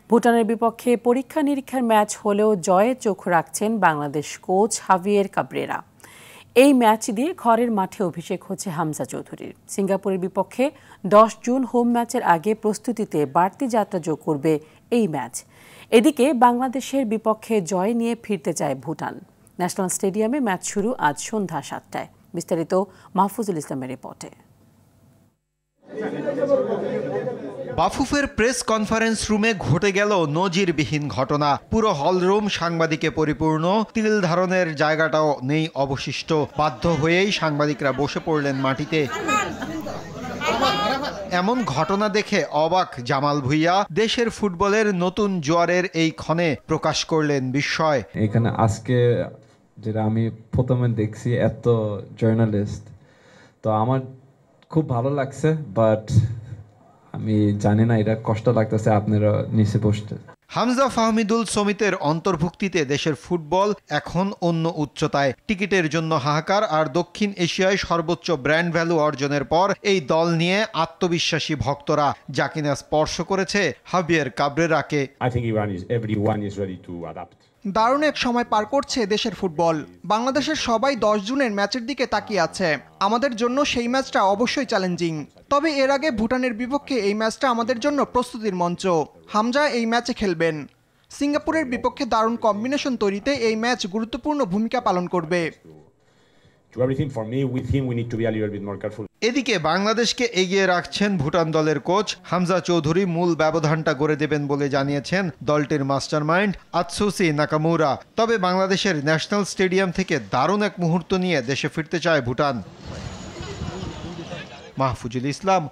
ভুটানের বিপক্ষে পরীক্ষা নিরীক্ষার ম্যাচ হলেও জয়ে চোখ রাখছেন বাংলাদেশ কোচ হাভিয়ের কাবরেরা। এই ম্যাচ দিয়ে ঘরের মাঠে অভিষেক হচ্ছে হামজা চৌধুরীর। সিঙ্গাপুরের বিপক্ষে 10 জুন হোম ম্যাচের আগে প্রস্তুতিতে বাড়তি যাত্রা যোগ করবে এই ম্যাচ। এদিকে বাংলাদেশের বিপক্ষে জয় নিয়ে ফিরতে চায় ভুটান। ন্যাশনাল স্টেডিয়ামে ম্যাচ শুরু আজ সন্ধ্যা 7টায়। বিস্তারিত মাহফুজুল ইসলামের রিপোর্টে। বাফুফের প্রেস কনফারেন্স রুমে ঘটে গেল নজিরবিহীন ঘটনা। পুরো হলরুম সাংবাদিকে পরিপূর্ণ, তিল ধারণের জায়গাটাও নেই অবশিষ্ট। বাধ্য হয়েই সাংবাদিকরা বসে পড়লেন মাটিতে। এমন ঘটনা দেখে অবাক জামাল ভুঁইয়া দেশের ফুটবলের নতুন জোয়ারের এই ক্ষণে প্রকাশ করলেন বিস্ময়। এখানে আজকে যেটা আমি প্রথমে দেখছি এত জার্নালিস্ট, তো আমার খুব ভালো লাগছে, বাট আমি জানি না এটা কষ্ট লাগতেছে আপনারা নিচে বসতে। হামজা ফাহমিদুল সমিতের অন্তর্ভুক্তিতে দেশের ফুটবল এখন অন্য উচ্চতায়। টিকিটের জন্য হাহাকার আর দক্ষিণ এশিয়ায় সর্বোচ্চ ব্র্যান্ড ভ্যালু অর্জনের পর এই দল নিয়ে আত্মবিশ্বাসী ভক্তরা, যা কিনা স্পর্শ করেছে হাভিয়ের কাবরেরাকে। দারুণ এক সময় পার করছে দেশের ফুটবল। বাংলাদেশের সবাই 10 জুনের ম্যাচের দিকে তাকিয়ে আছে। আমাদের জন্য সেই ম্যাচটা অবশ্যই চ্যালেঞ্জিং। তবে এর আগে ভুটানের বিপক্ষে এই ম্যাচটা আমাদের জন্য প্রস্তুতির মঞ্চ। হামজা এই ম্যাচে খেলবেন। সিঙ্গাপুরের বিপক্ষে দারুণ কম্বিনেশন তৈরিতে এই ম্যাচ গুরুত্বপূর্ণ ভূমিকা পালন করবে। এদিকে বাংলাদেশকে এগিয়ে রাখছেন ভুটান দলের কোচ হামজা চৌধুরী। মূল ব্যবধানটা গড়ে দেবেন বলে জানিয়েছেন দলটির মাস্টারমাইন্ড আতসুসি নাকামুরা। তবে বাংলাদেশের ন্যাশনাল স্টেডিয়াম থেকে দারুণ এক মুহূর্ত নিয়ে দেশে ফিরতে চায় ভুটান। মাহফুজুল ইসলাম,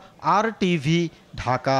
RTV, ঢাকা।